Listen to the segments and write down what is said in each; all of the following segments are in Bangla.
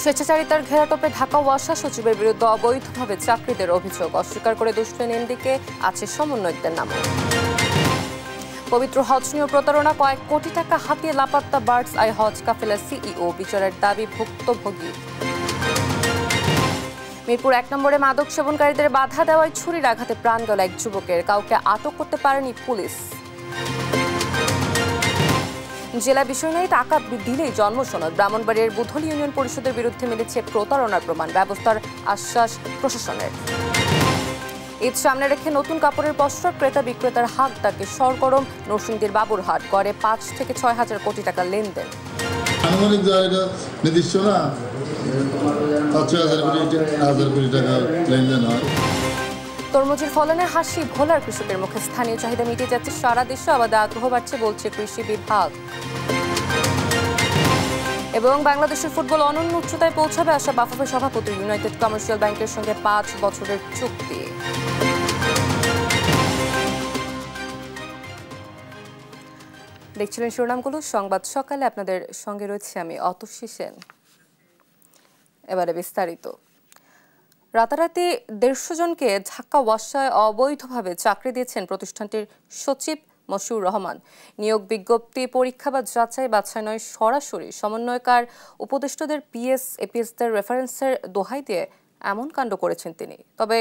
স্বেচ্ছাচারিতার ঘেরাটোপে ঢাকা ওয়াসা সচিবের বিরুদ্ধে অবৈধভাবে চাকরিদের অভিযোগ অস্বীকার করে দুষ্টেন এমডিকে আছে সমন্বয়কদের নাম। পবিত্র হজ নিয়ে প্রতারণা, কয়েক কোটি টাকা হাতিয়ে লাপাত্তা বার্ডস আই হজ কাফেলার সিইও, বিচারের দাবি ভুক্তভোগী। মিরপুর 1 নম্বরে মাদক সেবনকারীদের বাধা দেওয়ায় ছুরির আঘাতে প্রাণ গেল এক যুবকের, কাউকে আটক করতে পারেনি পুলিশ। জেলা বিষয় নিয়ে টাকা দিলেই জন্মসনদ, ব্রাহ্মণবাড়িয়ার বুধলি ইউনিয়ন পরিষদের বিরুদ্ধে মিলেছে প্রতারণার প্রমাণ, ব্যবস্থার আশ্বাস প্রশাসনের। ঈদ সামনে রেখে নতুন কাপড়ের বস্ত্র ক্রেতা বিক্রেতার হাত ডাকে সরগরম নরসিংদীর বাবুরহাট, গড়ে 5 থেকে 6 হাজার কোটি টাকা লেনদেন। তরমুজের ফলনে হাসি ভোলার কৃষকের মুখে, স্থানীয় চাহিদা মিটে যাচ্ছে সারা দেশে, আবাদে আগ্রহ বাড়ছে বলছে কৃষি বিভাগ। এবং বাংলাদেশের ফুটবল অনন্য উচ্চতায় পৌঁছাবে আশা বাফুফের সভাপতি, ইউনাইটেড কমার্শিয়াল ব্যাংকের সঙ্গে 5 বছরের চুক্তি। দেখছিলেন শিরোনামগুলো, সংবাদ সকালে আপনাদের সঙ্গে রয়েছে আমি অতসী সেন। এবারে বিস্তারিত। রাতারাতি 150 জনকে ঢাকা ওয়াসায় অবৈধভাবে চাকরি দিয়েছেন প্রতিষ্ঠানটির সচিব মশিউর রহমান। নিয়োগ বিজ্ঞপ্তি পরীক্ষা বা যাচাই বাছাই নয়, সরাসরি সমন্বয়কার উপদেষ্টাদের পিএস এপিএসদের রেফারেন্সের দোহাই দিয়ে এমন কাণ্ড করেছেন তিনি। তবে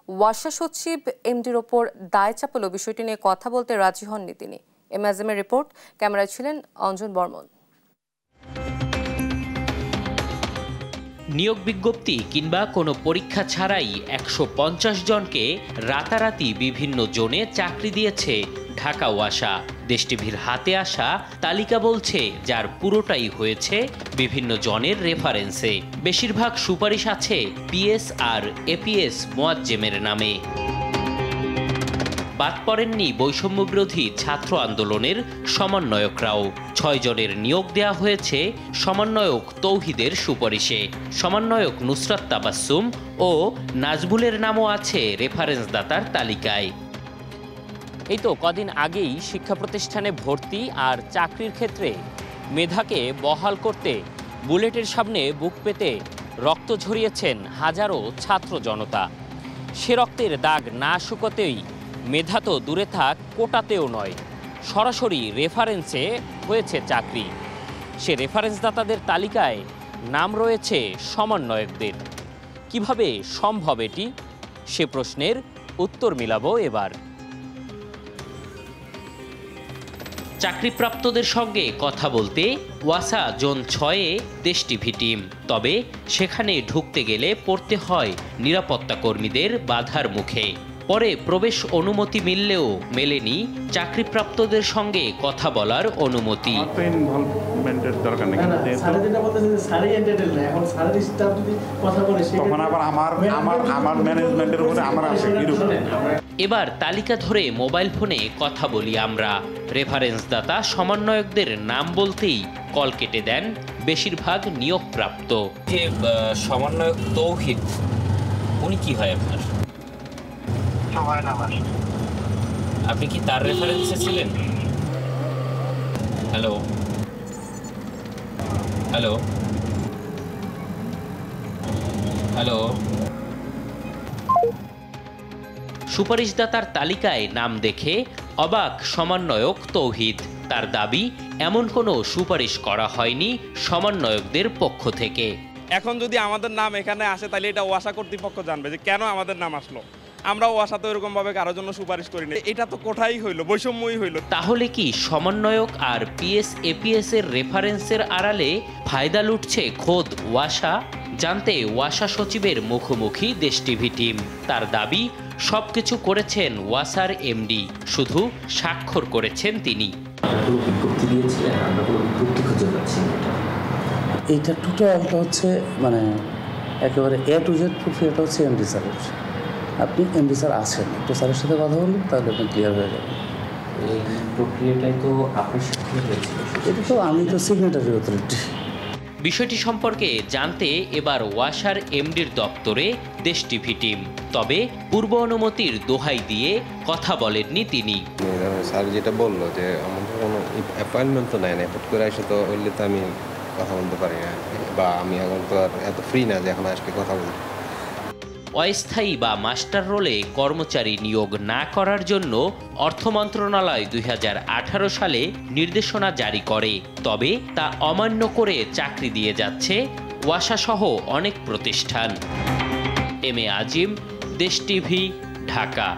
ওয়াসা সচিব এমডির ওপর দায় চাপালো বিষয়টি নিয়ে কথা বলতে রাজি হননি তিনি। এমএজএমের রিপোর্ট, ক্যামেরায় ছিলেন অঞ্জন বর্মন। নিয়োগ বিজ্ঞপ্তি কিংবা কোনো পরীক্ষা ছাড়াই 150 জনকে রাতারাতি বিভিন্ন জোনে চাকরি দিয়েছে ঢাকা ওয়াসা। দেশ টিভির হাতে আসা তালিকা বলছে যার পুরোটাই হয়েছে বিভিন্ন জনের রেফারেন্সে। বেশিরভাগ সুপারিশ আছে পিএস আর এপিএস মোয়াজ্জেমের নামে। বাদ পড়েননি বৈষম্য বিরোধী ছাত্র আন্দোলনের সমন্বয়করাও। 6 জনের নিয়োগ দেয়া হয়েছে সমন্বয়ক তৌহিদের সুপারিশে। সমন্বয়ক নুসরাত তাবাসসুম ও নাজবুলের নামও আছে রেফারেন্স দাতার তালিকায়। এই তো কদিন আগেই শিক্ষা প্রতিষ্ঠানে ভর্তি আর চাকরির ক্ষেত্রে মেধাকে বহাল করতে বুলেটের সামনে বুক পেতে রক্ত ঝরিয়েছেন হাজারো ছাত্র জনতা। সে রক্তের দাগ না শুকোতেই মেধা তো দূরে থাক, কোটাতেও নয়, সরাসরি রেফারেন্সে হয়েছে চাকরি। সে রেফারেন্সদাতাদের তালিকায় নাম রয়েছে সমন্বয়কদের। কিভাবে সম্ভব এটি, সে প্রশ্নের উত্তর মিলাবো এবার। চাকরিপ্রাপ্তদের সঙ্গে কথা বলতে ওয়াসা জোন 6-এ দেশ টিভি টিম। তবে সেখানে ঢুকতে গেলে পড়তে হয় নিরাপত্তা কর্মীদের বাধার মুখে। পরে প্রবেশ অনুমতি মিললেও মেলেনি চাকরিপ্রাপ্তদের সঙ্গে কথা বলার অনুমতি। এবার তালিকা ধরে মোবাইল ফোনে কথা বলি আমরা। রেফারেন্স দাতা সমন্বয়কদের নাম বলতেই কল কেটে দেন বেশিরভাগ নিয়োগপ্রাপ্ত। যে সমন্বয়ক তৌহিদ, উনি কি হয় আপনার? আপনি কি তার রেফারেন্সে ছিলেন? হ্যালো হ্যালো হ্যালো সুপারিশদাতার তালিকায় নাম দেখে অবাক সমন্বয়ক তৌহিদ। তার দাবি এমন কোনো সুপারিশ করা হয়নি সমন্বয়কদের পক্ষ থেকে। এখন যদি আমাদের নাম এখানে আসে তাহলে এটা ওয়াসা কর্তৃপক্ষ জানবে যে কেন আমাদের নাম আসলো। আমরা ওয়াসা তো এরকম ভাবে কারোর জন্য সুপারিশ করি না, এটা তো কোথায় হইলো, বৈষম্যই হইলো। তাহলে কি সমন্বয়ক আর পিএস এপিএস এর রেফারেন্সের আড়ালে ফায়দা লুটছে খোদ ওয়াসা? জানতে ওয়াসা সচিবের মুখোমুখি দেশ টিভি টিম। তার দাবি সবকিছু করেছেন ওয়াসার এমডি, শুধু স্বাক্ষর করেছেন তিনি। এইটা টোটালটা হচ্ছে মানে একেবারে এ টু জেড প্রক্রিয়াটা হচ্ছে এমডি স্যারের। আপনি এমডি স্যার আছেন, একটু স্যারের সাথে কথা বলুন, তাহলে আপনি ক্লিয়ার হয়ে যাবেন। এই প্রক্রিয়াটাই তো আপনার সাথে হয়েছিল। এটা তো আমি তো সিগনেটারি অথরিটি। বিষয়টি সম্পর্কে জানতে এবার ওয়াসার এমডির দপ্তরে দেশ টিভি টিম। তবে পূর্ব অনুমতির দোহাই দিয়ে কথা বলেননি তিনি। স্যার যেটা বললো যে আমাদের কোনো অ্যাপয়েন্টমেন্ট তো নেয় না, হুট করে এসে তো বললে তো আমি কথা বলতে পারি না, বা আমি এখন তো আর এত ফ্রি না যে এখন আজকে কথা বলতে। অস্থায়ী বা মাস্টার রোলে কর্মচারী নিয়োগ না করার জন্য অর্থ মন্ত্রণালয় 2018 সালে নির্দেশনা জারি করে, তবে তা অমান্য করে চাকরি দিয়ে যাচ্ছে ওয়াসাসহ অনেক প্রতিষ্ঠান। এম এ আজিম, দেশ টিভি, ঢাকা।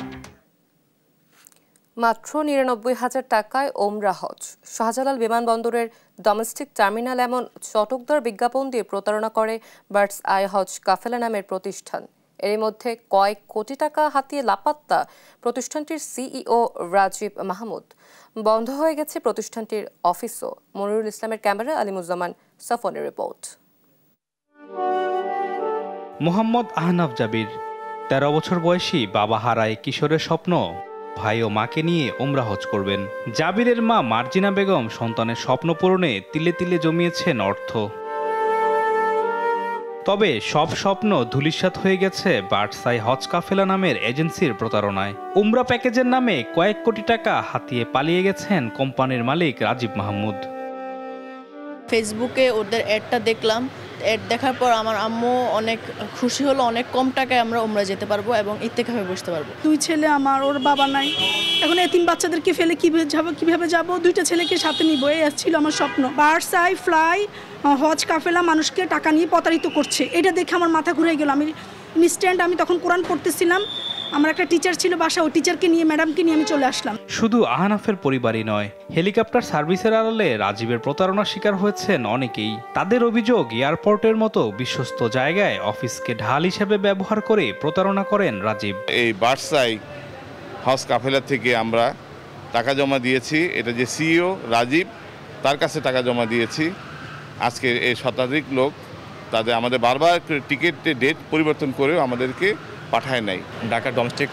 মাত্র ৯৯,০০০ টাকায় ওমরা হজ। শাহজালাল বিমানবন্দরের ডোমেস্টিক টার্মিনাল এমন চটকদার বিজ্ঞাপন দিয়ে প্রতারণা করে বার্ডস আই হজ কাফেলা নামের প্রতিষ্ঠান। এর মধ্যে কয়েক কোটি টাকা হাতিয়ে লাপাত্তা প্রতিষ্ঠানটির সিইও রাজীব মাহমুদ। বন্ধ হয়ে গেছে প্রতিষ্ঠানটির অফিসও। মনিরুল ইসলামের ক্যামেরা, আলিমুজ্জামান সাফনের রিপোর্ট। মোহাম্মদ আহনাফ জাবির ১৩ বছর বয়সী বাবা হারায় কিশোরের স্বপ্ন ভাই ও মাকে নিয়ে ওমরা হজ করবেন। জাবিরের মা মার্জিনা বেগম সন্তানের স্বপ্ন পূরণে তিলে তিলে জমিয়েছেন অর্থ। তবে সব স্বপ্ন ধূলিসাৎ হয়ে গেছে বার্ডস আই হজ কাফেলা নামের এজেন্সির প্রতারণায়। উমরা প্যাকেজের নামে কয়েক কোটি টাকা হাতিয়ে পালিয়ে গেছেন কোম্পানির মালিক রাজীব মাহমুদ। ফেসবুকে ওদের অ্যাডটা দেখলাম। অ্যাড দেখার পর আমার আম্মু অনেক খুশি হলো, অনেক কম টাকায় আমরা উমরা যেতে পারবো এবং ইত্তেকাফে বসতে পারবো। 2 ছেলে আমার, ওর বাবা নাই, এখন এতিম বাচ্চাদেরকে ফেলে কিভাবে যাব? 2টা ছেলেকে সাথে নিব, এই ছিল আমার স্বপ্ন। বার্ডস আই ফ্লাই হজ কাফেলা মানুষকে টাকা নিয়ে প্রতারিত করছে, এটা দেখে আমার মাথা ঘুরে গেল। আমি ইনস্ট্যান্ট, আমি তখন কোরআন পড়তেছিলাম, আমার একটা টিচার ছিল বাসা, ওই টিচারকে নিয়ে, ম্যাডামকে নিয়ে আমি চলে আসলাম। শুধু আহনাফের পরিবারই নয়, হেলিকপ্টার সার্ভিসের আড়ালে রাজীবের প্রতারণার শিকার হয়েছেন অনেকেই। তাদের অভিযোগ, এয়ারপোর্টের মতো বিশ্বস্ত জায়গায় অফিসকে ঢাল হিসেবে ব্যবহার করে প্রতারণা করেন রাজীব। এই বার্ডস আই হজ কাফেলা থেকে আমরা টাকা জমা দিয়েছি, এটা যে সিইও রাজীব, তার কাছে টাকা জমা দিয়েছি। আজকে এই শতাধিক লোক তাদের আমাদের বারবার টিকিটের ডেট পরিবর্তন করেও আমাদেরকে পাঠায় নাই। ঢাকা ডোমেস্টিক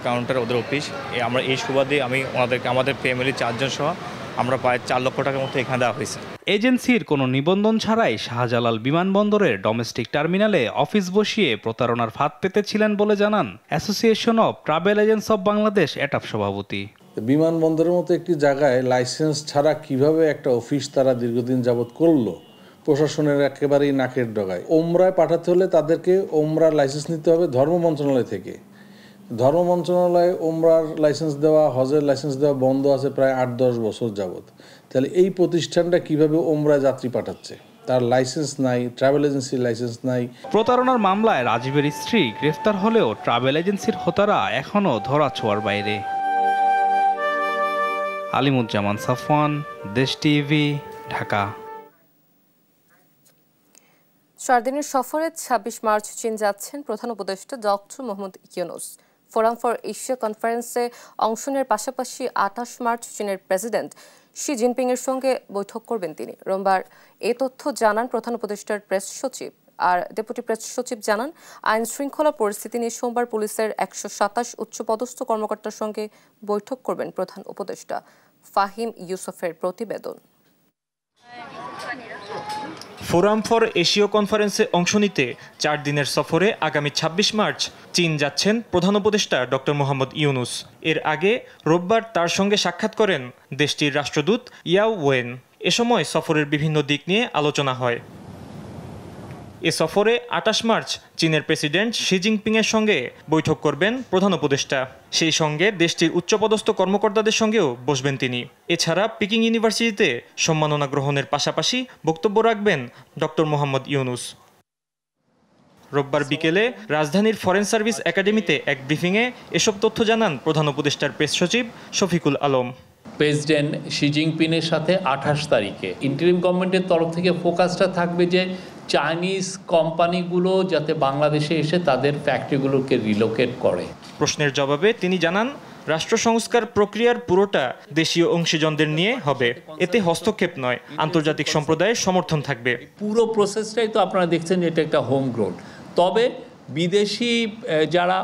কাউন্টার ওদের অফিস। আমরা এই সুবাদে আমাদের ফ্যামিলি 4 জন সহ আমরা প্রায় 4 লক্ষ টাকার মতো এখানে দেওয়া হয়েছে। এজেন্সির কোনো নিবন্ধন ছাড়াই শাহজালাল বিমানবন্দরের ডোমেস্টিক টার্মিনালে অফিস বসিয়ে প্রতারণার ফাঁদ পেতেছিলেন বলে জানান association of travel agents of Bangladesh এটাপ সভাপতি। বিমানবন্দরের মতো একটি জায়গায় লাইসেন্স ছাড়া কিভাবে একটা অফিস তারা দীর্ঘদিন যাবৎ করলো, প্রশাসনের একেবারেই নাকের ডগায়। ওমরায় পাঠাতে হলে তাদেরকে ওমরার লাইসেন্স নিতে হবে ধর্ম মন্ত্রণালয় থেকে। ধর্ম মন্ত্রণালয়ে ওমরার লাইসেন্স দেওয়া, হজের লাইসেন্স দেওয়া বন্ধ আছে প্রায় 8-10 বছর যাবৎ। তাহলে এই প্রতিষ্ঠানটা কিভাবে ওমরায় যাত্রী পাঠাচ্ছে? তার লাইসেন্স নাই, ট্রাভেল এজেন্সির লাইসেন্স নাই। প্রতারণার মামলায় রাজীবের স্ত্রী গ্রেফতার হলেও ট্রাভেল এজেন্সির হোতারা এখনও ধরাছোঁয়ার বাইরে। আলিমুজ্জামান সাফওয়ান, দেশ টিভি, ঢাকা। 4 দিনের সফরে 26 মার্চ চীন যাচ্ছেন প্রধান উপদেষ্টা doctor Mohammad Yunus. Forum for Asia কনফারেন্সে অংশ নেওয়ার পাশাপাশি 28 মার্চ চীনের প্রেসিডেন্ট শি জিনপিং এর সঙ্গে বৈঠক করবেন তিনি। রোববার এই তথ্য জানান প্রধান উপদেষ্টার প্রেস সচিব। আর ডেপুটি প্রেস সচিব জানান, আইন শৃঙ্খলা পরিস্থিতি নিয়ে সোমবার পুলিশের 127 উচ্চপদস্থ কর্মকর্তার সঙ্গে বৈঠক করবেন প্রধান উপদেষ্টা। ফাহিম ইউসুফের প্রতিবেদন। ফোরাম ফর এশীয় কনফারেন্সে অংশ নিতে 4 দিনের সফরে আগামী 26 মার্চ চীন যাচ্ছেন প্রধান উপদেষ্টা ডক্টর মোহাম্মদ ইউনূস। এর আগে রোববার তার সঙ্গে সাক্ষাৎ করেন দেশটির রাষ্ট্রদূত ইয়াও ওয়েন। এ সময় সফরের বিভিন্ন দিক নিয়ে আলোচনা হয়। এ সফরে 28 মার্চ চীনের প্রেসিডেন্ট শি জিনপিংয়ের সঙ্গে বৈঠক করবেন প্রধান উপদেষ্টা। সেই সঙ্গে দেশটির উচ্চপদস্থ কর্মকর্তাদের সঙ্গেও বসবেন তিনি। এছাড়া পিকিং ইউনিভার্সিটিতে সম্মাননা গ্রহণের পাশাপাশি বক্তব্য রাখবেন ডক্টর মোহাম্মদ ইউনূস। রোববার বিকেলে রাজধানীর ফরেন সার্ভিস একাডেমিতে এক ব্রিফিংয়ে এসব তথ্য জানান প্রধান উপদেষ্টার প্রেস সচিব শফিকুল আলম। প্রেসিডেন্ট শি জিনপিংয়ের সাথে 28 তারিখে ইন্টারিম গভর্নমেন্টের তরফ থেকে ফোকাসটা থাকবে যে চাইনিজ কোম্পানিগুলো যাতে বাংলাদেশে এসে তাদের ফ্যাক্টরিগুলোকে রিলোকেট করে। প্রশ্নের জবাবে তিনি জানান, রাষ্ট্র সংস্কার প্রক্রিয়ার পুরোটা দেশীয় অংশীজনদের নিয়ে হবে। এতে হস্তক্ষেপ নয়, আন্তর্জাতিক সম্প্রদায়ের সমর্থন থাকবে। পুরো প্রসেসটাই তো আপনারা দেখছেন, এটা একটা হোম গ্রোন। তবে বিদেশি যারা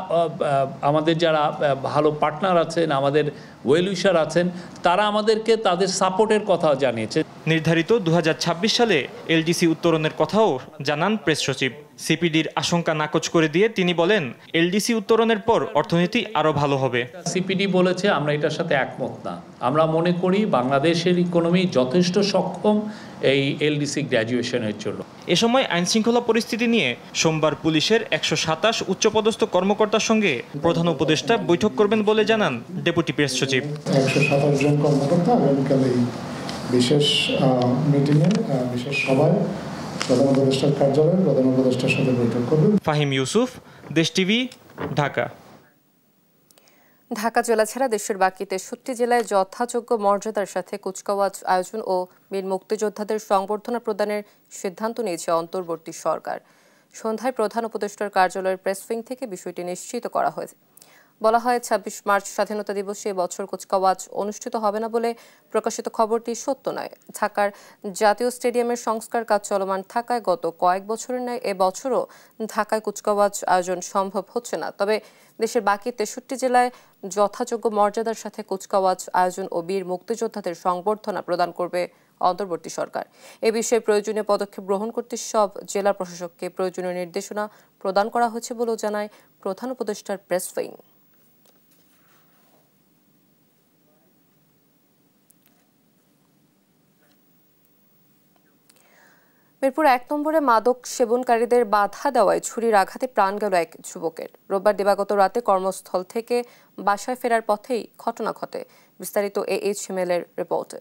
আমাদের যারা ভালো পার্টনার আছেন, আমাদের ওয়েল উইশার আছেন, তারা আমাদেরকে তাদের সাপোর্টের কথাও জানিয়েছে। নির্ধারিত 2026 সালে এলডিসি উত্তরণের কথাও জানান প্রেস সচিব। সিপিডির আশঙ্কা নাকচ করে দিয়ে তিনি বলেন, এলডিসি উত্তরণের পর অর্থনীতি আরও ভালো হবে। সিপিডি বলেছে, আমরা এটার সাথে একমত না। আমরা মনে করি বাংলাদেশের ইকোনমি যথেষ্ট সক্ষম এই এলডিসি গ্র্যাজুয়েশনের জন্য। এ সময় আইনশৃঙ্খলা পরিস্থিতি নিয়ে সোমবার পুলিশের 127 উচ্চপদস্থ কর্মকর্তার সঙ্গে প্রধান উপদেষ্টা বৈঠক করবেন বলে জানান ডেপুটি প্রেস সচিব। 127 জন কর্মকর্তা আগামীকাল এই বিশেষ মিটিংয়ে, বিশেষ সভায় প্রধান উপদেষ্টার কার্যালয়ে প্রধান উপদেষ্টার সাথে বৈঠক করবেন। ফাহিম ইউসুফ, দেশ টিভি, ঢাকা। ঢাকা জেলা ছাড়া দেশের বাকি 63 জেলায় যথাযোগ্য মর্যাদার সাথে কুচকাওয়াজ আয়োজন ও বীর মুক্তিযোদ্ধাদের সংবর্ধনা প্রদানের সিদ্ধান্ত নিয়েছে অন্তর্বর্তী সরকার। সন্ধ্যায় প্রধান উপদেষ্টার কার্যালয়ের প্রেস উইং থেকে বিষয়টি নিশ্চিত করা হয়েছে। বলা হয়, 26 মার্চ স্বাধীনতা দিবসে এবছর কুচকাওয়াজ অনুষ্ঠিত হবে না বলে প্রকাশিত খবরটি সত্য নয়। ঢাকার জাতীয় স্টেডিয়ামের সংস্কার কাজ চলমান থাকায় গত কয়েক বছরের ন্যায় এবছরও ঢাকায় কুচকাওয়াজ আয়োজন সম্ভব হচ্ছে না। তবে দেশের বাকি 63 জেলায় যথাযোগ্য মর্যাদার সাথে কুচকাওয়াজ আয়োজন ও বীর মুক্তিযোদ্ধাদের সংবর্ধনা প্রদান করবে অন্তর্বর্তী সরকার। এ বিষয়ে প্রয়োজনীয় পদক্ষেপ গ্রহণ করতে সব জেলা প্রশাসককে প্রয়োজনীয় নির্দেশনা প্রদান করা হয়েছে বলেও জানায় প্রধান উপদেষ্টার প্রেস উইং। মিরপুর 1 নম্বরে মাদক সেবনকারীদের বাধা দেওয়ায় ছুরির আঘাতে প্রাণ গেল এক যুবকের। রোববার দিবাগত রাতে কর্মস্থল থেকে বাসায় ফেরার পথেই ঘটনা ঘটে। বিস্তারিত AH এর রিপোর্টে।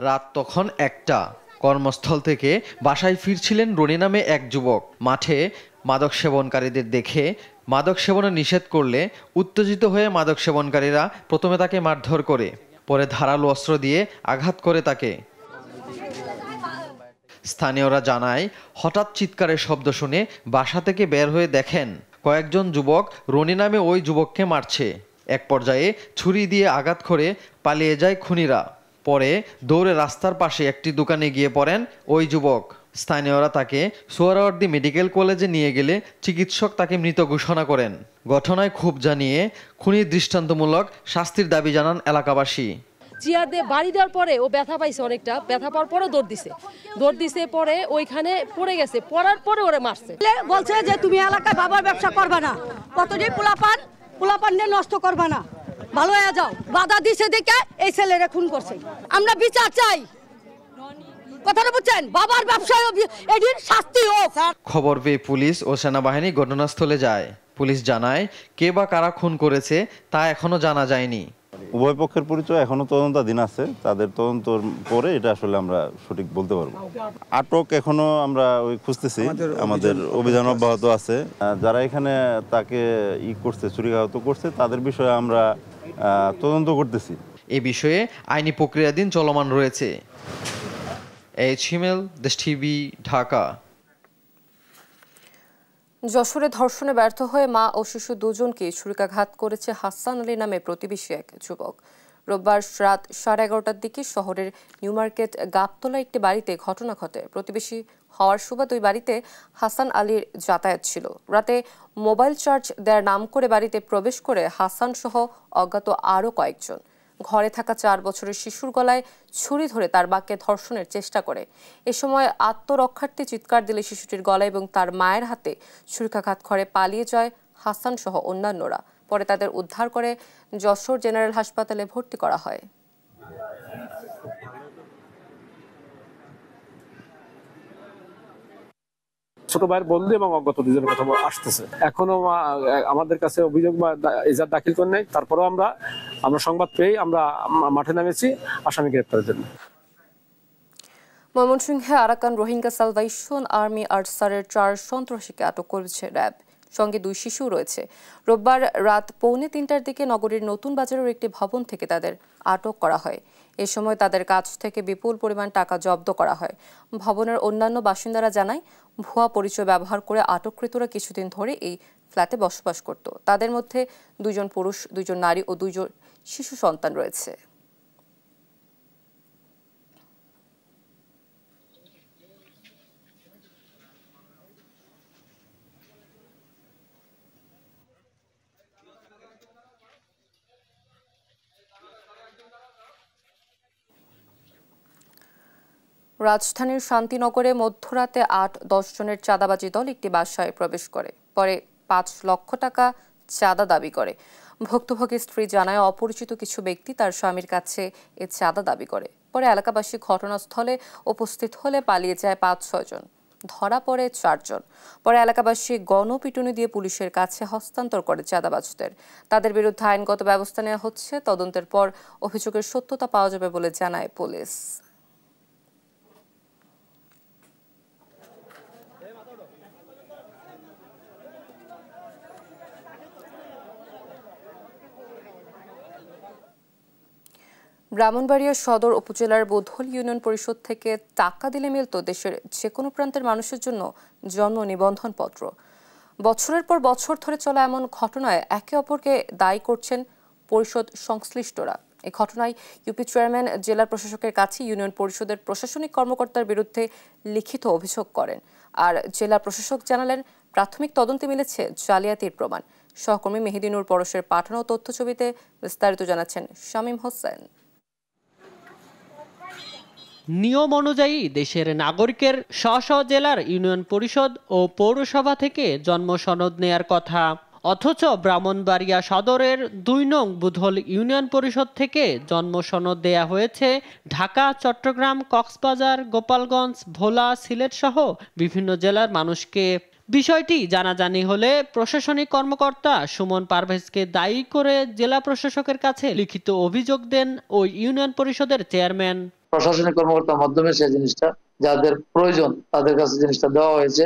রাত তখন 1টা। কর্মস্থল থেকে বাসায় ফিরছিলেন রনি নামে এক যুবক। মাঠে মাদক সেবনকারীদের দেখে মাদক সেবনে নিষেধ করলে উত্তেজিত হয়ে মাদক সেবনকারীরা প্রথমে তাকে মারধর করে, পরে ধারালো অস্ত্র দিয়ে আঘাত করে তাকে। স্থানীয়রা জানায়, হঠাৎ চিৎকারের শব্দ শুনে বাসা থেকে বের হয়ে দেখেন কয়েকজন যুবক রনি নামে ওই যুবককে মারছে। এক পর্যায়ে ছুরি দিয়ে আঘাত করে পালিয়ে যায় খুনিরা। পরে দৌড়ে রাস্তার পাশে একটি দোকানে গিয়ে পড়েন ওই যুবক। স্থানীয়রা তাকে সোহরাওয়ার্দী মেডিকেল কলেজে নিয়ে গেলে চিকিৎসক তাকে মৃত ঘোষণা করেন। ঘটনায় ক্ষোভ জানিয়ে খুনির দৃষ্টান্তমূলক শাস্তির দাবি জানান এলাকাবাসী। চেয়ার দিয়ে বাড়ি দেওয়ার পরে ও ব্যথা পাইছে, অনেকটা ব্যথা পাওয়ার পরে দৌড় দিছে পরে ওইখানে পড়ে গেছে, পড়ার পরে ওরে মারছে। বলছে যে তুমি এলাকায় বাবার ব্যবসা করবা না, কতদিন পোলাপান নিয়ে নষ্ট করবা না, ভালো হয়ে যাও। বাধা দিছে দেখে এই ছেলেরা খুন করছে। আমরা বিচার চাই, কথাটা বুঝছেন? বাবার ব্যবসায় এটির শাস্তি হোক। খবর পেয়ে পুলিশ ও সেনাবাহিনী ঘটনাস্থলে যায়। পুলিশ জানায়, কে বা কারা খুন করেছে তা এখনো জানা যায়নি। উভয় পক্ষের পরিচয় এখনো তদন্তাধীন আছে, তাদের তদন্ত পরে এটা আসলে আমরা সঠিক বলতে পারবো। আটক এখনো আমরা খুঁজতেছি, আমাদের অভিযান অব্যাহত আছে। যারা এখানে তাকে করছে, চুরিঘাত করছে, তাদের বিষয়ে আমরা তদন্ত করতেছি। এ বিষয়ে আইনি প্রক্রিয়াধীন চলমান রয়েছে। দেশ টিভি, ঢাকা। যশোরে ধর্ষণে ব্যর্থ হয়ে মা ও শিশু দুজনকে ছুরিকাঘাত করেছে হাসান আলী নামে প্রতিবেশী এক যুবক। রোববার রাত 11:30টার দিকে শহরের নিউ মার্কেট গাবতলা একটি বাড়িতে ঘটনা ঘটে। প্রতিবেশী হওয়ার সুবাদে ওই বাড়িতে হাসান আলীর যাতায়াত ছিল। রাতে মোবাইল চার্জ দেওয়ার নাম করে বাড়িতে প্রবেশ করে হাসান সহ অজ্ঞাত আরও কয়েকজন ঘরে থাকা 4 বছরের শিশুর গলায় ছুরি ধরে তার বাক্যে ধর্ষণের চেষ্টা করে। এ সময় আত্মরক্ষার্থে চিৎকার দিলে শিশুটির গলায় এবং তার মায়ের হাতে ছুরিকাঘাত করে পালিয়ে যায় হাসান সহ অন্যান্যরা। পরে তাদের উদ্ধার করে যশোর জেনারেল হাসপাতালে ভর্তি করা হয়। ছোট ভাইয়ের বন্ধু এবং অজ্ঞাত দুজনের কথা আসতেছে। এখনো আমাদের কাছে অভিযোগ বা এজাহার দাখিল করে নেই। তারপরেও আমরা সংবাদ পেয়ে আমরা মাঠে নেমেছি আসামি গ্রেপ্তারের জন্য। ময়মনসিংহে আরাকান রোহিঙ্গা সালভেশন আর্মি আনসারের 4 সন্ত্রাসীকে আটক করেছে র্যাব। সঙ্গে 2 শিশু রয়েছে। রোববার রাত 2:45টার দিকে নগরীর নতুন বাজারের একটি ভবন থেকে তাদের আটক করা হয়। এ সময় তাদের কাছ থেকে বিপুল পরিমাণ টাকা জব্দ করা হয়। ভবনের অন্যান্য বাসিন্দারা জানায়, ভুয়া পরিচয় ব্যবহার করে আটককৃতরা কিছুদিন ধরে এই ফ্ল্যাটে বসবাস করত। তাদের মধ্যে 2 জন পুরুষ, 2 জন নারী ও 2 জন শিশু সন্তান রয়েছে। রাজধানীর শান্তিনগরে মধ্যরাতে ৮-১০ জনের চাঁদাবাজি দল একটি বাসায় প্রবেশ করে, পরে ৫ লক্ষ টাকা চাঁদা দাবি করে। ভুক্তভোগীর স্ত্রী জানায়, অপরিচিত কিছু ব্যক্তি তার স্বামীর কাছে এ চাঁদা দাবি করে। পরে এলাকাবাসী ঘটনাস্থলে উপস্থিত হলে পালিয়ে যায় ৫-৬ জন, ধরা পড়ে ৪ জন। পরে এলাকাবাসী গণপিটুনি দিয়ে পুলিশের কাছে হস্তান্তর করে চাঁদাবাজদের। তাদের বিরুদ্ধে আইনগত ব্যবস্থা নেওয়া হচ্ছে। তদন্তের পর অভিযোগের সত্যতা পাওয়া যাবে বলে জানায় পুলিশ। ব্রাহ্মণবাড়িয়া সদর উপজেলার বুধল ইউনিয়ন পরিষদ থেকে টাকা দিলে মিলত দেশের যে কোনো প্রান্তের মানুষের জন্য জন্ম নিবন্ধন পত্র। বছরের পর বছর ধরে চলা এমন ঘটনায় একে অপরকে দায়ী করছেন পরিষদ সংশ্লিষ্টরা। এই ঘটনায় ইউপি চেয়ারম্যান জেলা প্রশাসকের কাছে ইউনিয়ন পরিষদের প্রশাসনিক কর্মকর্তার বিরুদ্ধে লিখিত অভিযোগ করেন। আর জেলা প্রশাসক জানালেন, প্রাথমিক তদন্তে মিলেছে জালিয়াতির প্রমাণ। সহকর্মী মেহেদিনুর পরশের পাঠানো তথ্যছবিতে বিস্তারিত জানাচ্ছেন শামীম হোসেন। নিয়ম অনুযায়ী দেশের নাগরিকের স্ব জেলার ইউনিয়ন পরিষদ ও পৌরসভা থেকে জন্ম সনদ নেয়ার কথা, অথচ ব্রাহ্মণবাড়িয়া সদরের ২ নং বুধল ইউনিয়ন পরিষদ থেকে জন্ম সনদ দেয়া হয়েছে ঢাকা, চট্টগ্রাম, কক্সবাজার, গোপালগঞ্জ, ভোলা, সিলেট সহ বিভিন্ন জেলার মানুষকে। বিষয়টি জানাজানি হলে প্রশাসনিক কর্মকর্তা সুমন পারভেজকে দায়ী করে জেলা প্রশাসকের কাছে লিখিত অভিযোগ দেন ওই ইউনিয়ন পরিষদের চেয়ারম্যান। প্রশাসনিক কর্মকর্তার মাধ্যমে সেই জিনিসটা যাদের প্রয়োজন তাদের কাছে জিনিসটা দেওয়া হয়েছে।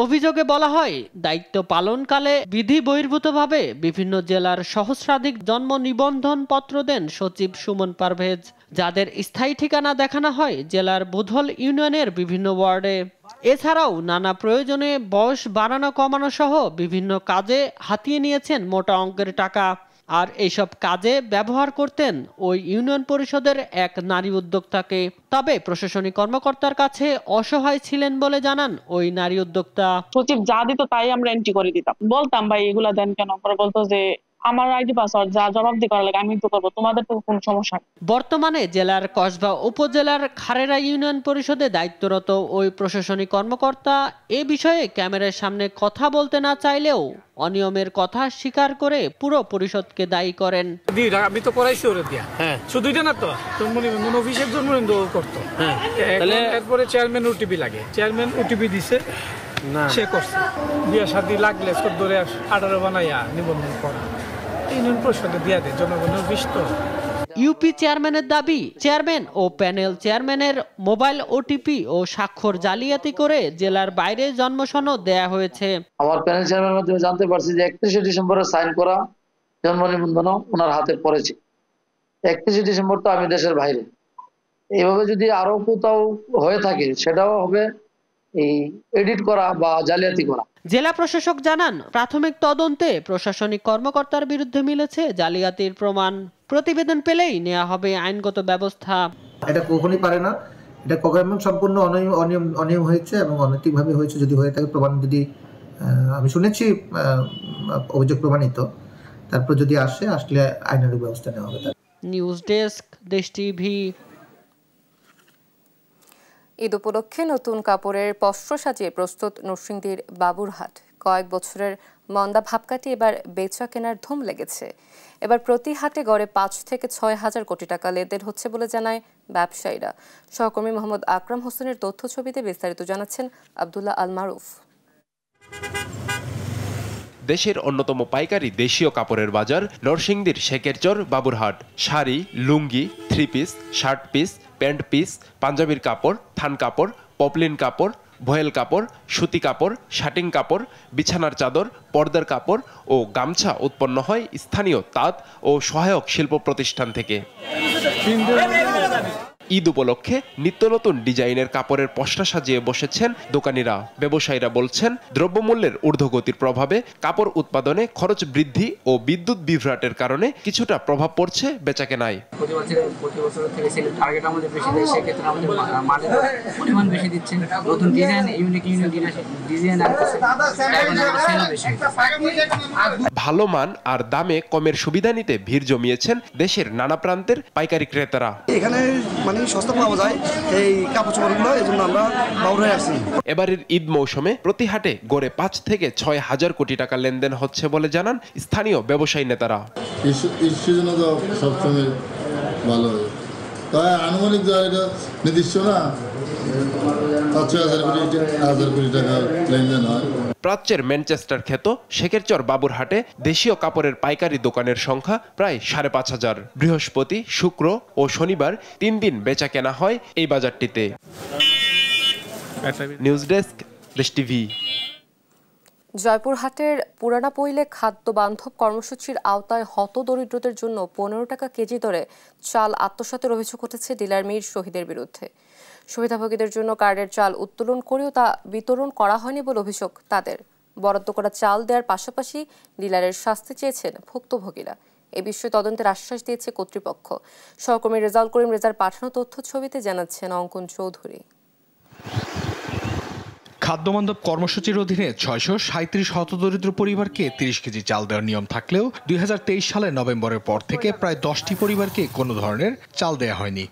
অভিযোগে বলা হয়, দায়িত্ব পালনকালে বিধি বহির্ভূতভাবে বিভিন্ন জেলার সহস্রাধিক জন্ম নিবন্ধন পত্র দেন সচিব সুমন পারভেজ, যাদের স্থায়ী ঠিকানা দেখানো হয় জেলার বুধল ইউনিয়নের বিভিন্ন ওয়ার্ডে। এছাড়াও নানা প্রয়োজনে বয়স বাড়ানো কমানো সহ বিভিন্ন কাজে হাতিয়ে নিয়েছেন মোটা অঙ্কের টাকা। আর এইসব কাজে ব্যবহার করতেন ওই ইউনিয়ন পরিষদের এক নারী উদ্যোক্তাকে। তবে প্রশাসনিক কর্মকর্তার কাছে অসহায় ছিলেন বলে জানান ওই নারী উদ্যোক্তা। সচিব যা দিত তাই আমরা এন্ট্রি করে দিতাম, বলতাম ভাই এগুলা দেন কেন, পরে বলতো যে আমার আইডি পাসওয়ার্ড যা জবাবদি করা লাগে আমি তো করবো, তোমাদের তো কোনো সমস্যা। বর্তমানে জেলার কসবা উপজেলার খারেরা ইউনিয়ন পরিষদে দায়িত্বরত ওই প্রশাসনিক কর্মকর্তা এ বিষয়ে ক্যামেরার সামনে কথা বলতে না চাইলেও অনিয়মের কথা স্বীকার করে পুরো পরিষদকে দায়ী করেন। আমি তো করাইছি ওরে দিয়া, শুধু এটা না তো জন্মনিবন্ধন অফিসের জন্মনিবন্ধন করতো, এরপরে চেয়ারম্যান ওটিপি লাগে, চেয়ারম্যান ওটিপি দিছে না সে করছে, বিয়া শাদী লাগলে 14-18 বানাইয়া নিবন্ধন করা ইউনিয়ন পরিষদে দিয়া দেয় জনগণের অফিস তো। ইউপি চেয়ারম্যানের দাবি, চেয়ারম্যান ও প্যানেল চেয়ারম্যানের মোবাইল ওটিপি ও স্বাক্ষর জালিয়াতি করে জেলার বাইরে জন্ম সনদ দেয়া হয়েছে। আমার প্যানেল চেয়ারম্যানের মাধ্যমে জানতে পারছি যে 31 ডিসেম্বরে সাইন করা জন্ম নিবন্ধন ওনার হাতে পড়েছে। 31 ডিসেম্বর তো আমি দেশের বাইরে। এইভাবে যদি আরো কোথাও হয়ে থাকে সেটাও হবে এই এডিট করা বা জালিয়াতি করা। জেলা প্রশাসক জানান, প্রাথমিক তদন্তে প্রশাসনিক কর্মকর্তার বিরুদ্ধে মিলেছে জালিয়াতির প্রমাণ। প্রতিবেদন পেলেই নেওয়া হবে আইনগত ব্যবস্থা। এটা কখনোই পারে না, এটা গভর্নমেন্ট সম্পূর্ণ অনিয়ম হয়েছে এবং অনৈতিকভাবে হয়েছে। যদি হয়ে থাকে প্রমাণ, যদি আমি শুনেছি অভিযোগ প্রমাণিত, তারপর যদি আসলে আইনানুগ ব্যবস্থা নেওয়া হবে। নিউজ ডেস্ক, দেশ টিভি। ঈদ উপলক্ষে নতুন কাপড়ের পসরা সাজিয়ে প্রস্তুত নরসিংদীর বাবুরহাট। কয়েক বছরের মন্দা ভাব কাটিয়ে এবার বেচা কেনার ধুম লেগেছে। এবার প্রতি হাটে গড়ে 5 থেকে 6 হাজার কোটি টাকা লেনদেন হচ্ছে বলে জানায় ব্যবসায়ীরা। সহকর্মী মোহাম্মদ আকরাম হোসেনের তথ্য ছবিতে বিস্তারিত জানাচ্ছেন আব্দুল্লাহ আল মারুফ। দেশের অন্যতম পাইকারি দেশীয় কাপড়ের বাজার নরসিংদীর শেকেরচর বাবুরহাট। শাড়ি, লুঙ্গি, 3 piece, shirt piece, pant piece, পাঞ্জাবির কাপড়, থান কাপড়, পপলিন কাপড়, ভয়েল কাপড়, সুতি কাপড়, শাটিং কাপড়, বিছানার চাদর, পর্দার কাপড় ও গামছা উৎপন্ন হয় স্থানীয় তাঁত ও সহায়ক শিল্প প্রতিষ্ঠান থেকে। ঈদ উপলক্ষে নিত্য নতুন ডিজাইনের কাপড়ের পসরা সাজিয়ে বসেছেন দোকানিরা। ব্যবসায়ীরা বলছেন, দ্রব্যমূল্যের ঊর্ধ্বগতির প্রভাবে কাপড় উৎপাদনে খরচ বৃদ্ধি ও বিদ্যুৎ বিভ্রাটের কারণে কিছুটা প্রভাব পড়ছে বেচাকেনায়। প্রতি বছর থেকে সেল টার্গেট আমাদের বেশি দেয়, সেক্ষেত্রে আমাদের মালের পরিমাণ বেশি দিচ্ছেন, নতুন ডিজাইন ইউনিক ডিজাইন আনতেছে, সেল বেশি। ভালো মান আর দামে কমের সুবিধা নিতে ভিড় জমিয়েছেন দেশের নানা প্রান্তের পাইকারি ক্রেতারা। এখানে মানে জানি সস্তা পাওয়া যায় এই কাপড় চোপড়গুলো, এই জন্য আমরা বাবুরাই আসছি। এবারের ঈদ মৌসুমে প্রতি হাটে গড়ে 5 থেকে 6 হাজার কোটি টাকা লেনদেন হচ্ছে বলে জানান স্থানীয় ব্যবসায়ী নেতারা। ঈদ সিজনে তো সবসময় ভালো হয়, তাই আনুমানিক জায়গা নির্দিষ্ট না, 5,000 কোটি টাকা লেনদেন হয়। প্রাচ্যের ম্যানচেস্টার খ্যাত শেখেরচর বাবুরহাটে দেশীয় কাপড়ের পাইকারি দোকানের সংখ্যা প্রায় 5,500। বৃহস্পতি, শুক্র ও শনিবার 3 দিন বেচা কেনা হয় এই বাজারটিতে। নিউজ ডেস্ক, দেশ টিভি। জয়পুরহাটের পুরানা পৈলে খাদ্য বান্ধব কর্মসূচির আওতায় হতদরিদ্রদের জন্য 15 টাকা কেজি দরে চাল আত্মসাতের অভিযোগ উঠেছে ডিলার মীর শহীদের বিরুদ্ধে। সুবিধাভোগীদের জন্য কার্ডের চাল উত্তোলন করেও তা বিতরণ করা হয়নি বলে অভিযোগ তাদের। বরাদ্দ করা চাল দেওয়ার পাশাপাশি ডিলারের শাস্তি চেয়েছেন ভুক্তভোগীরা। এ বিষয়ে তদন্তের আশ্বাস দিয়েছে কর্তৃপক্ষ। সহকর্মী রেজাউল করিম রেজার পাঠানো তথ্য ছবিতে জানাচ্ছেন অঙ্কন চৌধুরী। খাদ্যবান্ধব কর্মসূচির অধীনে 637 হতদরিদ্র পরিবারকে 30 কেজি চাল দেওয়ার নিয়ম থাকলেও 2023 সালের নভেম্বরের পর থেকে প্রায় 10টি পরিবারকে কোনো ধরনের চাল দেওয়া হয়নি।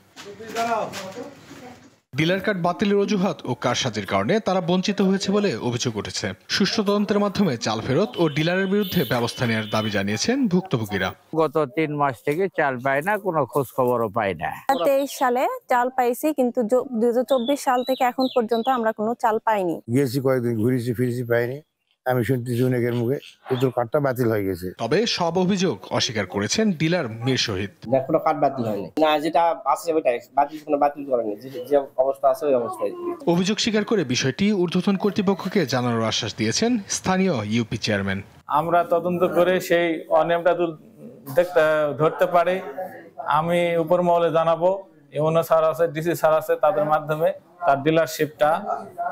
ডিলার কার্ড বাতিলের অজুহাত ও কারসাজির কারণে তারা বঞ্চিত হয়েছে বলে অভিযোগ উঠেছে। সুষ্ঠু তদন্তের মাধ্যমে চাল ফেরত ও ডিলারের বিরুদ্ধে ব্যবস্থা নেওয়ার দাবি জানিয়েছেন ভুক্তভোগীরা। গত 3 মাস থেকে চাল পাই না, কোনো খোঁজ খবরও পাই না। 23 সালে চাল পাইছি, কিন্তু 2024 সাল থেকে এখন পর্যন্ত আমরা কোনো চাল পাইনি। গেছি কয়েকদিন, ঘুরেছি ফিরেছি, পাইনি। আমি শুনতেছি অনেকের মুখে কিন্তু কার্ডটা বাতিল হয়ে গেছে। তবে সব অভিযোগ অস্বীকার করেছেন ডিলার মীর শহীদ। কোনো কার্ড বাতিল হয়নি, না যেটা আছে ওইটাই বাতিল করেনি, যে অবস্থা আছে ওই অবস্থায়। অভিযোগ স্বীকার করে বিষয়টি ঊর্ধ্বতন কর্তৃপক্ষকে জানানোর আশ্বাস দিয়েছেন স্থানীয় ইউপি চেয়ারম্যান। আমরা তদন্ত করে সেই অনিয়মটা ধরতে পারি, আমি উপর মহলে জানাবো। ইউনো স্যার আছে, ডিসি স্যার আছে, তাদের মাধ্যমে তার ডিলারশিপটা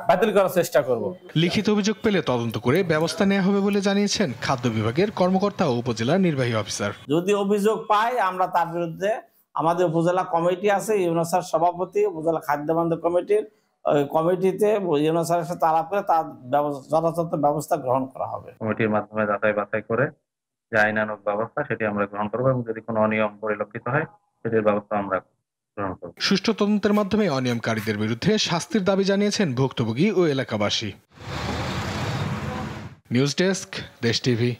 বাতিল করার চেষ্টা করব। লিখিত অভিযোগ পেলে তদন্ত করে ব্যবস্থা নেওয়া হবে বলে জানিয়েছেন খাদ্য বিভাগের কর্মকর্তা ও উপজেলা নির্বাহী অফিসার। যদি অভিযোগ পাই আমরা তার বিরুদ্ধে আমাদের উপজেলা কমিটি আছে, ইউনো স্যার সভাপতি, উপজেলা খাদ্য বান্ধব কমিটির কমিটিতে ইউনো স্যারের সাথে আলাপ করে তার যথাযথ ব্যবস্থা গ্রহণ করা হবে। কমিটির মাধ্যমে যাচাই বাছাই করে যে আইনানুগ ব্যবস্থা সেটি আমরা গ্রহণ করবো, এবং যদি কোনো অনিয়ম পরিলক্ষিত হয় সেটির ব্যবস্থা আমরা গ্রহণ করব। সুষ্ঠু তদন্তের মাধ্যমে অনিয়মকারীদের বিরুদ্ধে শাস্তির দাবি জানিয়েছেন ভুক্তভোগী ও এলাকাবাসী। নিউজ ডেস্ক, দেশ টিভি।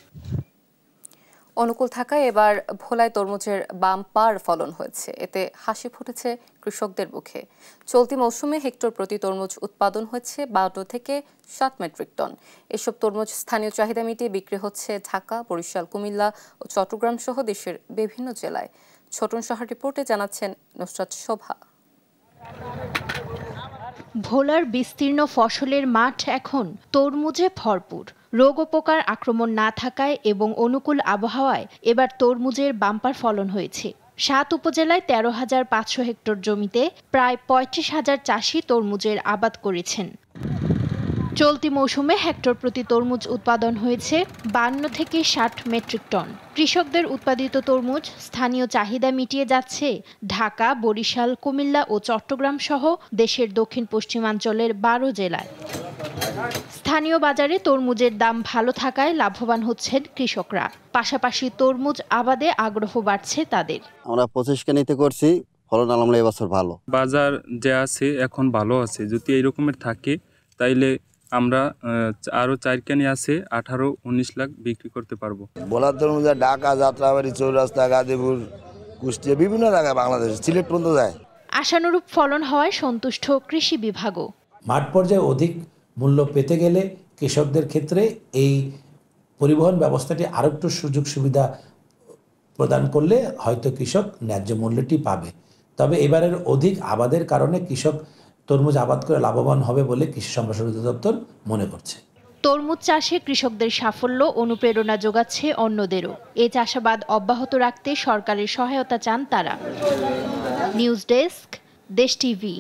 অনুকূল থাকায় এবার ভোলায় তরমুজের বাম্পার ফলন হয়েছে। এতে হাসি ফুটেছে কৃষকদের মুখে। চলতি মৌসুমে হেক্টর প্রতি তরমুজ উৎপাদন হয়েছে 12 থেকে 7 মেট্রিক টন। এসব তরমুজ স্থানীয় চাহিদা মিটিয়ে বিক্রি হচ্ছে ঢাকা, বরিশাল, কুমিল্লা ও চট্টগ্রাম সহ দেশের বিভিন্ন জেলায়। ছোটন সাহার রিপোর্টে জানাচ্ছেন নুসরাত শোভা। ভোলার বিস্তীর্ণ ফসলের মাঠ এখন তরমুজে ভরপুর। রোগ ও পোকার আক্রমণ না থাকায় এবং অনুকূল আবহাওয়ায় এবার তরমুজের বাম্পার ফলন হয়েছে। 7 উপজেলায় 13,500 হেক্টর জমিতে প্রায় 35,000 চাষি তরমুজের আবাদ করেছেন। চলতি মৌসুমে হেক্টর প্রতি তরমুজ উৎপাদন হয়েছে 52 থেকে 60 মেট্রিক টন। কৃষকদের উৎপাদিত তরমুজ স্থানীয় চাহিদা মিটিয়ে যাচ্ছে ঢাকা, বরিশাল, কুমিল্লা ও চট্টগ্রাম সহ দেশের দক্ষিণ পশ্চিমাঞ্চলের 12 জেলায়। স্থানীয় বাজারে তরমুজের দাম ভালো থাকায় লাভবান হচ্ছেন কৃষকরা। পাশাপাশি তরমুজ আবাদে আগ্রহ বাড়ছে তাদের। আমরা 25 কেনিতে করছি, ফলন আলহামদুলিল্লাহ এবছর ভালো। বাজার যে আছে এখন ভালো আছে, যদি এই রকমের থাকে তাইলে আমরা আরো 4 কেনি আছে 18-19 লাখ বিক্রি করতে পারবো। ভোলার তরমুজ ঢাকা, যাত্রাবাড়ি, চৌরাস্তা, গাজীপুর, কুষ্টিয়া বিভিন্ন জায়গায় বাংলাদেশ, সিলেট পর্যন্ত যায়। আশানুরূপ ফলন হওয়ায় সন্তুষ্ট কৃষি বিভাগও। মাঠ পর্যায়ে অধিক মূল্য পেতে গেলে কৃষকদের ক্ষেত্রে এই পরিবহন ব্যবস্থাটি আরো একটু সুযোগ সুবিধা প্রদান করলে হয়তো কৃষক ন্যায্য মূল্যটি পাবে। তবে এবারের অধিক আবাদের কারণে কৃষক তরমুজ আবাদ করে লাভবান হবে বলে কৃষি সম্প্রসারণ অধিদপ্তর মনে করছে। তরমুজ চাষে কৃষকদের সাফল্য অনুপ্রেরণা যোগাচ্ছে অন্যদেরও। এই চাষাবাদ অব্যাহত রাখতে সরকারের সহায়তা চান তারা। নিউজ ডেস্ক, দেশ টিভি।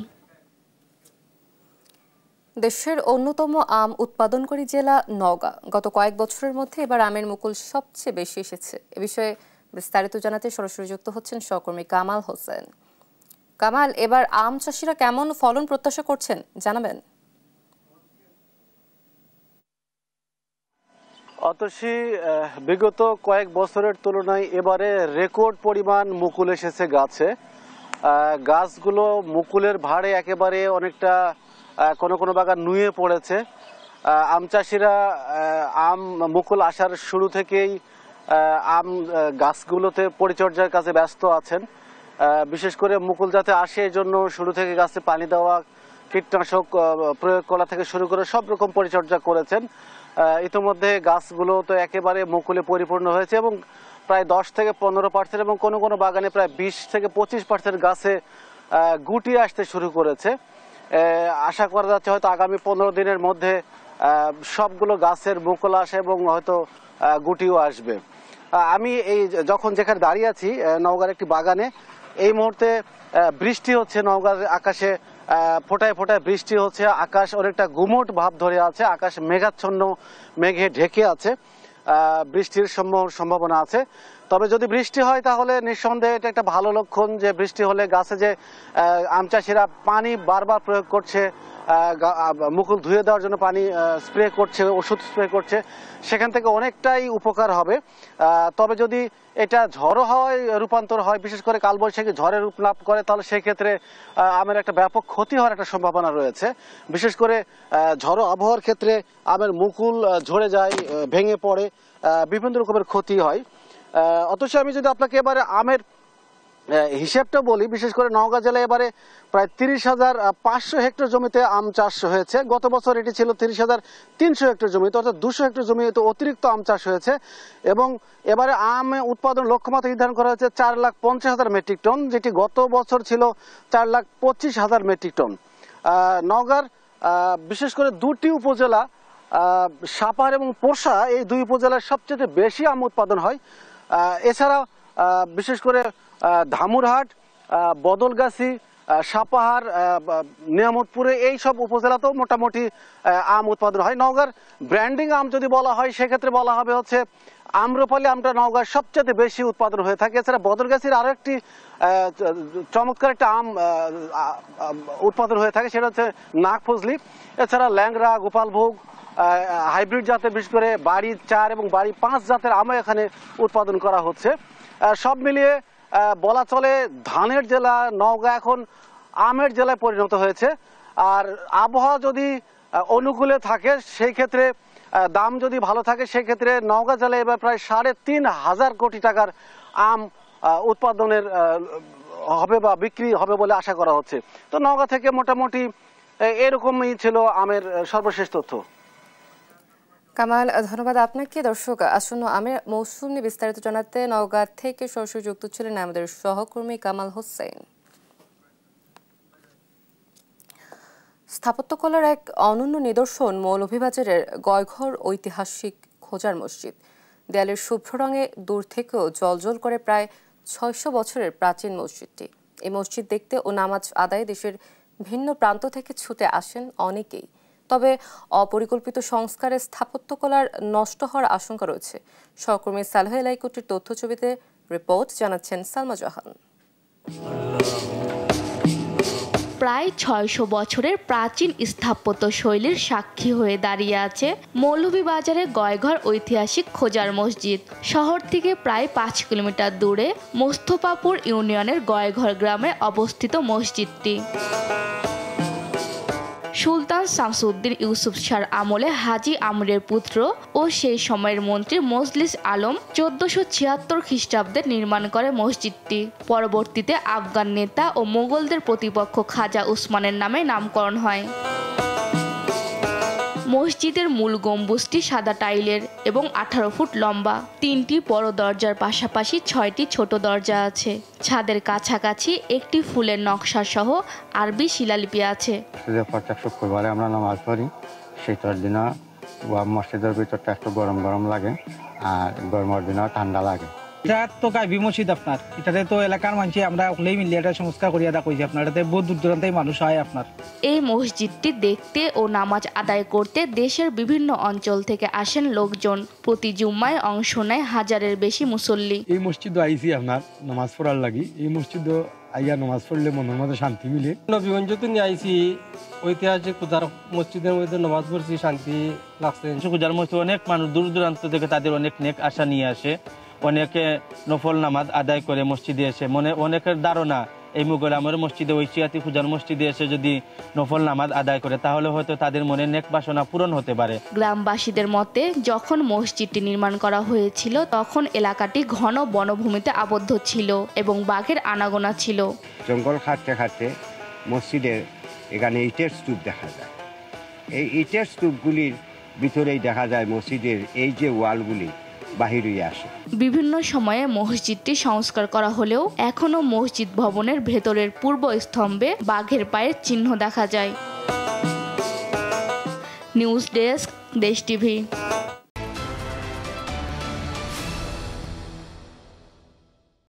দেশের অন্যতম আম উৎপাদনকারী জেলা নওগাঁ। গত কয়েক বছরের মধ্যে এবার আমের মুকুল সবচেয়ে বেশি এসেছে। এ বিষয়ে বিস্তারিত জানাতে সরাসরি যুক্ত হচ্ছেন সহকর্মী কামাল হোসেন। কামাল, এবার আম চাষিরা কেমন ফলন প্রত্যাশা করছেন জানাবেন? অতসী, বিগত কয়েক বছরের তুলনায় এবারে রেকর্ড পরিমাণ মুকুল এসেছে গাছে। গাছগুলো মুকুলের ভাড়ে একেবারে অনেকটা কোনো কোনো বাগান নুয়ে পড়েছে। আম চাষিরা আম মুকুল আসার শুরু থেকেই আম গাছগুলোতে পরিচর্যার কাজে ব্যস্ত আছেন। বিশেষ করে মুকুল যাতে আসে এই জন্য শুরু থেকে গাছে পানি দেওয়া, কীটনাশক প্রয়োগ করা থেকে শুরু করে সব রকম পরিচর্যা করেছেন। ইতিমধ্যে গাছগুলো তো একেবারে মুকুলে পরিপূর্ণ হয়েছে এবং প্রায় 10 থেকে 15% এবং কোনো কোনো বাগানে প্রায় 20 থেকে 25% গাছে গুটি আসতে শুরু করেছে। আশা করা যাচ্ছে হয়তো আগামী 15 দিনের মধ্যে সবগুলো গাছের মুকুল আসে এবং হয়তো গুটিও আসবে। আমি এই যখন যেখানে দাঁড়িয়ে আছি নওগাঁর একটি বাগানে, এই মুহূর্তে বৃষ্টি হচ্ছে, নওগাঁর আকাশে ফোটায় ফোটায় বৃষ্টি হচ্ছে। আকাশ অনেকটা গুমোট ভাব ধরে আছে, আকাশ মেঘাচ্ছন্ন, মেঘে ঢেকে আছে, বৃষ্টির সম্ভাবনা আছে। তবে যদি বৃষ্টি হয় তাহলে নিঃসন্দেহে এটা একটা ভালো লক্ষণ যে বৃষ্টি হলে গাছে যে আম চাষিরা পানি বারবার প্রয়োগ করছে, মুকুল ধুয়ে দেওয়ার জন্য পানি স্প্রে করছে, ওষুধ স্প্রে করছে, সেখান থেকে অনেকটাই উপকার হবে। তবে যদি এটা ঝড়ো হাওয়ায় রূপান্তর হয়, বিশেষ করে কালবৈশাখী ঝড়ে রূপ লাভ করে, তাহলে সেক্ষেত্রে আমের একটা ব্যাপক ক্ষতি হওয়ার একটা সম্ভাবনা রয়েছে। বিশেষ করে ঝড়ো আবহাওয়ার ক্ষেত্রে আমের মুকুল ঝরে যায়, ভেঙে পড়ে, বিভিন্ন রকমের ক্ষতি হয়। অথচ আমি যদি আপনাকে এবারে আমের হিসেবটা বলি, বিশেষ করে নওগাঁ জেলায় এবারে প্রায় 30,500 হেক্টর জমিতে আম চাষ হয়েছে। গত বছর এটি ছিল 30,300 হেক্টর জমিতে, অর্থাৎ 200 হেক্টর জমিতে অতিরিক্ত আম চাষ হয়েছে। এবং এবারে আম উৎপাদন লক্ষ্যমাত্রা নির্ধারণ করা হয়েছে 4,50,000 মেট্রিক টন, যেটি গত বছর ছিল 4,25,000 মেট্রিক টন। নওগাঁর বিশেষ করে দুটি উপজেলা সাপাহার এবং পোরশা, এই দুই উপজেলার সবচেয়ে বেশি আম উৎপাদন হয়। এছাড়া বিশেষ করে ধামুরহাট, বদলগাছি, সাপাহার, নিয়ামতপুরে এই সব উপজেলাতেও মোটামুটি আম উৎপাদন হয়। নওগাঁর ব্র্যান্ডিং আম যদি বলা হয় সেক্ষেত্রে বলা হবে হচ্ছে আম্রপালি আমটা নওগাঁর সবচেয়ে বেশি উৎপাদন হয়ে থাকে। এছাড়া বদলগাছির আরও একটি চমৎকার একটা আম উৎপাদন হয়ে থাকে, সেটা হচ্ছে নাগফজলি। এছাড়া ল্যাংড়া, গোপালভোগ, হাইব্রিড জাতের বিশেষ করে বাড়ি 4 এবং বাড়ি 5 জাতের আমও এখানে উৎপাদন করা হচ্ছে। সব মিলিয়ে বলা চলে ধানের জেলা নওগাঁ এখন আমের জেলায় পরিণত হয়েছে। আর আবহাওয়া যদি অনুকূলে থাকে, সেই ক্ষেত্রে দাম যদি ভালো থাকে, সেই ক্ষেত্রে নওগাঁ জেলায় এবার প্রায় 3,500 কোটি টাকার আম উৎপাদনের হবে বা বিক্রি হবে বলে আশা করা হচ্ছে। তো নওগাঁ থেকে মোটামুটি এরকমই ছিল আমের সর্বশেষ তথ্য। কামাল, ধন্যবাদ আপনাকে। দর্শক, আসন্ন আমের মৌসুম নিয়ে বিস্তারিত জানাতে নওগাঁ থেকে সরাসরি যুক্ত ছিলেন আমাদের সহকর্মী কামাল হোসেন। স্থাপত্যকলার এক অনন্য নিদর্শন মৌলভীবাজারের গয়ঘর ঐতিহাসিক খোজার মসজিদ। দেয়ালের শুভ্র রঙে দূর থেকেও জ্বলজ্বল করে প্রায় 600 বছরের প্রাচীন মসজিদটি। এই মসজিদ দেখতে ও নামাজ আদায়ে দেশের ভিন্ন প্রান্ত থেকে ছুটে আসেন অনেকেই। তবে অপরিকল্পিত সংস্কারে স্থাপত্যকলার নষ্ট হওয়ার আশঙ্কা রয়েছে। সহকর্মী সালহ এলাইকুটির তথ্য ছবিতে রিপোর্ট জানাচ্ছেন সালমা জাহান। প্রায় 600 বছরের প্রাচীন স্থাপত্য শৈলীর সাক্ষী হয়ে দাঁড়িয়ে আছে মৌলভীবাজারের গয়ঘর ঐতিহাসিক খোজার মসজিদ। শহর থেকে প্রায় 5 কিলোমিটার দূরে মোস্তফাপুর ইউনিয়নের গয়ঘর গ্রামে অবস্থিত মসজিদটি সুলতান শামসুদ্দিন ইউসুফ শাহর আমলে হাজী আমরের পুত্র ও সেই সময়ের মন্ত্রী মজলিস আলম 1476 খ্রিস্টাব্দে নির্মাণ করে মসজিদটি। পরবর্তীতে আফগান নেতা ও মোগলদের প্রতিপক্ষ খাজা উসমানের নামে নামকরণ হয়। মসজিদের মূল গম্বুজটি সাদা টাইলের এবং 18 ফুট লম্বা। 3টি বড় দরজার পাশাপাশি 6টি ছোট দরজা আছে। ছাদের কাছাকাছি একটি ফুলের নকশা সহ আরবি শিলালিপি আছে। প্রত্যেক শুক্রবারে আমরা নামাজ পড়ি, শীতের দিনে মসজিদের ভিতরটা একটু গরম গরম লাগে আর গরমের দিনে ঠান্ডা লাগে। এটা তো গাইবি মসজিদ আপনার, এটাতে তো এলাকার মানুষ আমরা ওগুলোই মিলিয়ে এটা সংস্কার করিয়া কইছি আপনার, এটাতে বহু দূর দূরান্তেই মানুষ হয় আপনার। এই মসজিদটি দেখতে ও নামাজ আদায় করতে দেশের বিভিন্ন অঞ্চল থেকে আসেন লোকজন। প্রতি জুম্মায় অংশ নেয় হাজারের বেশি মুসল্লি। এই মসজিদ আইসি আপনার নামাজ পড়ার লাগি, এই মসজিদ আইয়া নামাজ পড়লে মনের মধ্যে শান্তি মিলে। নবীগঞ্জ তো নিয়ে আইসি ঐতিহাসিক পূজার মসজিদের মধ্যে নামাজ পড়ছি, শান্তি লাগছে। পূজার মসজিদ অনেক মানুষ দূর দূরান্ত থেকে তাদের অনেক নেক আশা নিয়ে আসে, অনেকে নফল নামাজ আদায় করে মসজিদে এসে। অনেকের ধারণা এই মুঘল আমলের মসজিদে ঐশিয়াতি পূজার মসজিদে এসে যদি নফল নামাজ আদায় করে তাহলে হয়তো তাদের মনে নেক বাসনা পূরণ হতে পারে। গ্রামবাসীদের মতে যখন মসজিদটি নির্মাণ করা হয়েছিল তখন এলাকাটি ঘন বনভূমিতে আবদ্ধ ছিল এবং বাঘের আনাগোনা ছিল। জঙ্গল খাটতে খাটতে মসজিদের এখানে ইটের স্তূপ দেখা যায়। এই ইটের স্তূপগুলির ভিতরেই দেখা যায় মসজিদের এই যে ওয়ালগুলি বাহির হয়ে আসে। বিভিন্ন সময়ে মসজিদটি সংস্কার করা হলেও এখনো মসজিদ ভবনের ভেতরের পূর্ব স্তম্ভে বাঘের পায়ের চিহ্ন দেখা যায়। নিউজ ডেস্ক, দেশ টিভি।